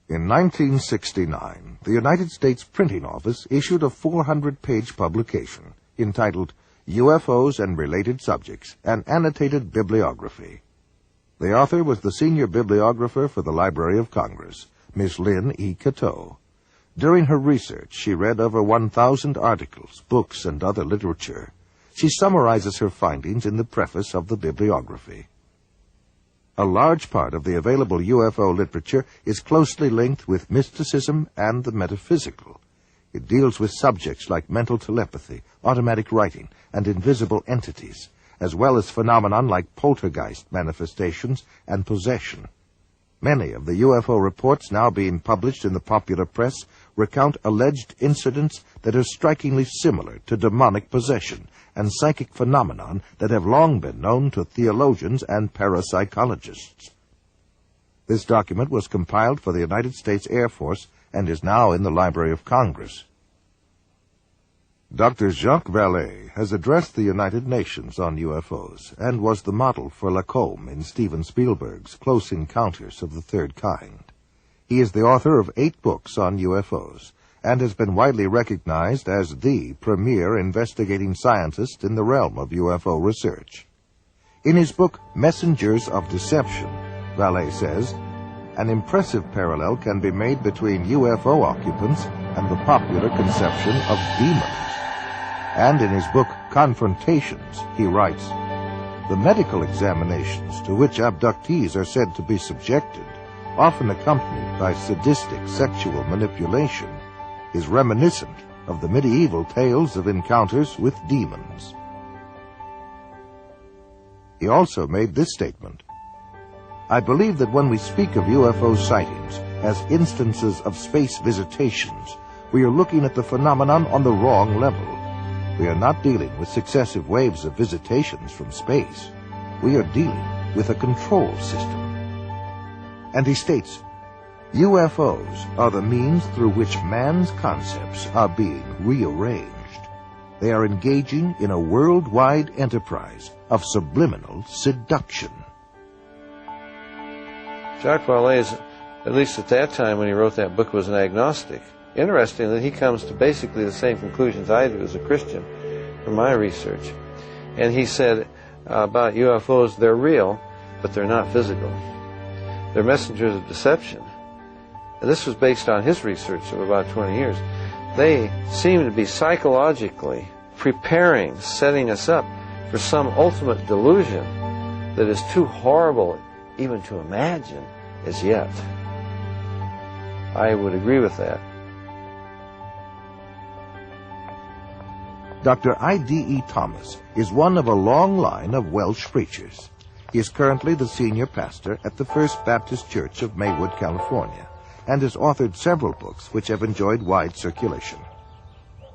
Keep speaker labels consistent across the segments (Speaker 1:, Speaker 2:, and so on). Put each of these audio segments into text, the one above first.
Speaker 1: In 1969, the United States Printing Office issued a 400-page publication entitled UFOs and Related Subjects, an Annotated Bibliography. The author was the senior bibliographer for the Library of Congress, Miss Lynn E. Cateau. During her research, she read over 1,000 articles, books, and other literature. She summarizes her findings in the preface of the bibliography. A large part of the available UFO literature is closely linked with mysticism and the metaphysical. It deals with subjects like mental telepathy, automatic writing, and invisible entities, as well as phenomena like poltergeist manifestations and possession. Many of the UFO reports now being published in the popular press recount alleged incidents that are strikingly similar to demonic possession and psychic phenomenon that have long been known to theologians and parapsychologists. This document was compiled for the United States Air Force and is now in the Library of Congress. Dr. Jacques Vallée has addressed the United Nations on UFOs and was the model for Lacombe in Steven Spielberg's Close Encounters of the Third Kind. He is the author of 8 books on UFOs and has been widely recognized as the premier investigating scientist in the realm of UFO research. In his book, Messengers of Deception, Vallée says, an impressive parallel can be made between UFO occupants and the popular conception of demons. And in his book, Confrontations, he writes, the medical examinations to which abductees are said to be subjected, often accompanied by sadistic sexual manipulation, is reminiscent of the medieval tales of encounters with demons. He also made this statement, I believe that when we speak of UFO sightings as instances of space visitations, we are looking at the phenomenon on the wrong level. We are not dealing with successive waves of visitations from space. We are dealing with a control system. And he states, UFOs are the means through which man's concepts are being rearranged. They are engaging in a worldwide enterprise of subliminal seduction.
Speaker 2: Jacques Vallée, at least at that time when he wrote that book, was an agnostic. Interesting that he comes to basically the same conclusions I do as a Christian from my research. And he said about UFOs, they're real, but they're not physical. They're messengers of deception. And this was based on his research of about 20 years. They seem to be psychologically preparing, setting us up for some ultimate delusion that is too horrible even to imagine as yet. I would agree with that.
Speaker 1: Dr. I.D.E. Thomas is one of a long line of Welsh preachers. He is currently the senior pastor at the First Baptist Church of Maywood, California, and has authored several books which have enjoyed wide circulation.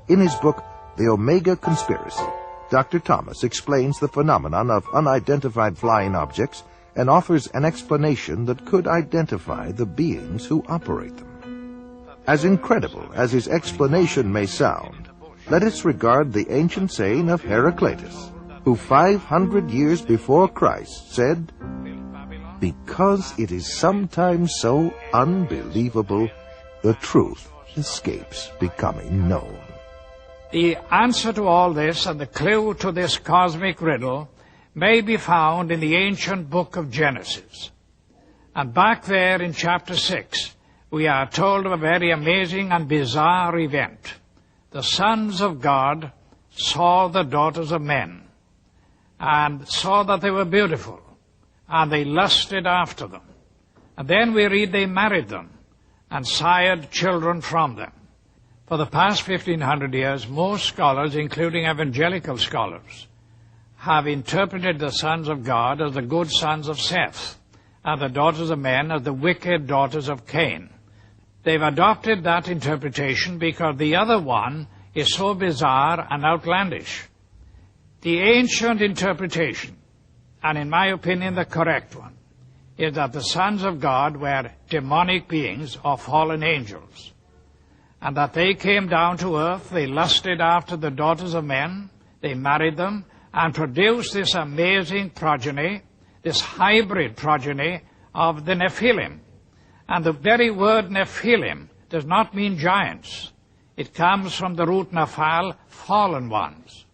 Speaker 1: In his book, The Omega Conspiracy, Dr. Thomas explains the phenomenon of unidentified flying objects and offers an explanation that could identify the beings who operate them. As incredible as his explanation may sound, let us regard the ancient saying of Heraclitus, who 500 years before Christ said, because it is sometimes so unbelievable, the truth escapes becoming known.
Speaker 3: The answer to all this and the clue to this cosmic riddle may be found in the ancient book of Genesis. And back there in chapter 6, we are told of a very amazing and bizarre event. The sons of God saw the daughters of men and saw that they were beautiful, and they lusted after them. And then we read they married them and sired children from them. For the past 1,500 years, most scholars, including evangelical scholars, have interpreted the sons of God as the good sons of Seth, and the daughters of men as the wicked daughters of Cain. They've adopted that interpretation because the other one is so bizarre and outlandish. The ancient interpretation, and in my opinion the correct one, is that the sons of God were demonic beings or fallen angels, and that they came down to earth, they lusted after the daughters of men, they married them, and produced this amazing progeny, this hybrid progeny of the Nephilim. And the very word Nephilim does not mean giants. It comes from the root Nephal, fallen ones.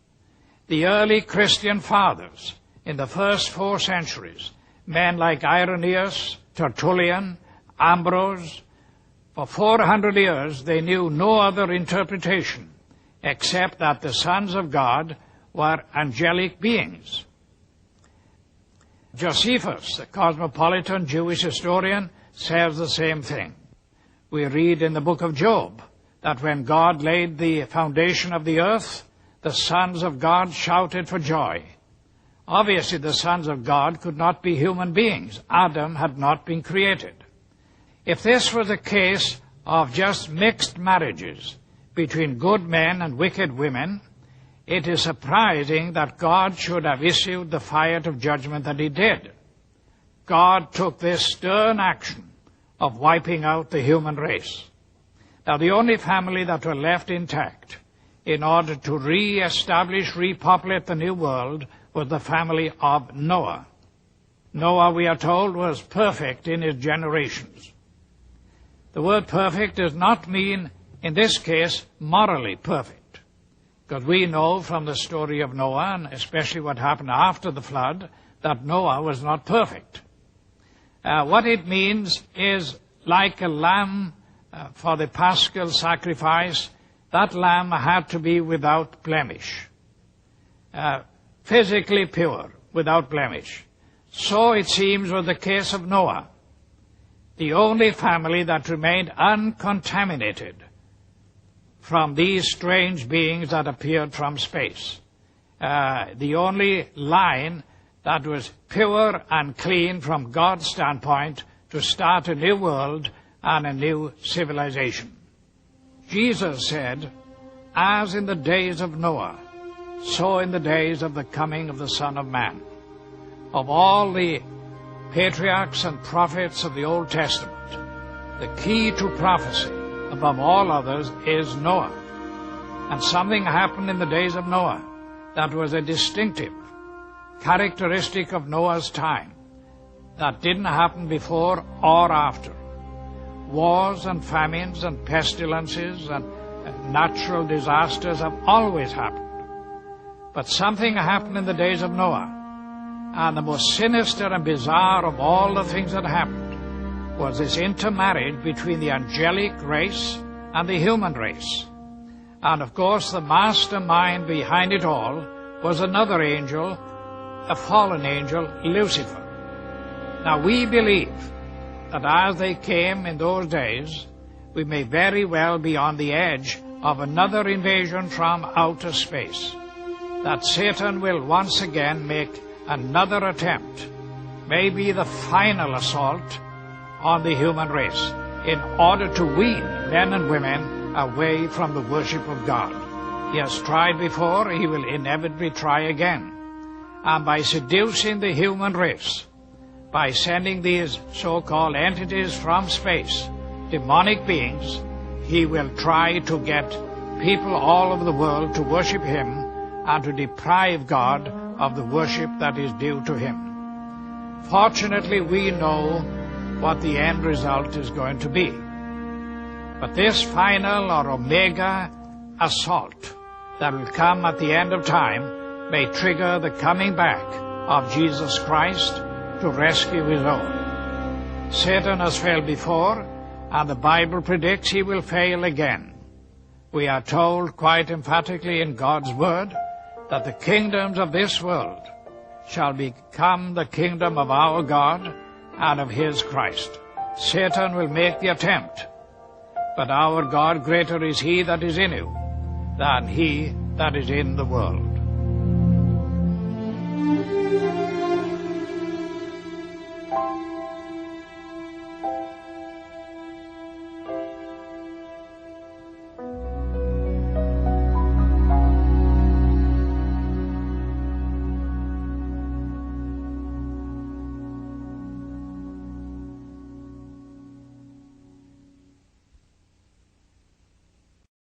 Speaker 3: The early Christian fathers in the first 4 centuries, men like Irenaeus, Tertullian, Ambrose, for 400 years they knew no other interpretation except that the sons of God were angelic beings. Josephus, the cosmopolitan Jewish historian, says the same thing. We read in the book of Job that when God laid the foundation of the earth, the sons of God shouted for joy. Obviously, the sons of God could not be human beings. Adam had not been created. If this was a case of just mixed marriages between good men and wicked women, it is surprising that God should have issued the fire of judgment that he did. God took this stern action of wiping out the human race. Now, the only family that were left intact in order to re-establish, repopulate the new world was the family of Noah. Noah, we are told, was perfect in his generations. The word perfect does not mean, in this case, morally perfect, because we know from the story of Noah, and especially what happened after the flood, that Noah was not perfect. What it means is like a lamb for the paschal sacrifice, that lamb had to be without blemish, physically pure, without blemish. So it seems was the case of Noah, the only family that remained uncontaminated from these strange beings that appeared from space. The only line that was pure and clean from God's standpoint to start a new world and a new civilization. Jesus said, as in the days of Noah, so in the days of the coming of the Son of Man. Of all the patriarchs and prophets of the Old Testament, the key to prophecy above all others is Noah. And something happened in the days of Noah that was a distinctive characteristic of Noah's time that didn't happen before or after. Wars and famines and pestilences and natural disasters have always happened. But something happened in the days of Noah, and the most sinister and bizarre of all the things that happened was this intermarriage between the angelic race and the human race. And of course the mastermind behind it all was another angel, a fallen angel, Lucifer. Now we believe that as they came in those days, we may very well be on the edge of another invasion from outer space, that Satan will once again make another attempt, maybe the final assault on the human race, in order to wean men and women away from the worship of God. He has tried before, he will inevitably try again. And by seducing the human race, by sending these so-called entities from space, demonic beings, he will try to get people all over the world to worship him and to deprive God of the worship that is due to him. Fortunately, we know what the end result is going to be. But this final or omega assault that will come at the end of time may trigger the coming back of Jesus Christ to rescue his own. Satan has failed before, and the Bible predicts he will fail again. We are told quite emphatically in God's Word that the kingdoms of this world shall become the kingdom of our God and of his Christ. Satan will make the attempt, but our God, greater is he that is in you than he that is in the world.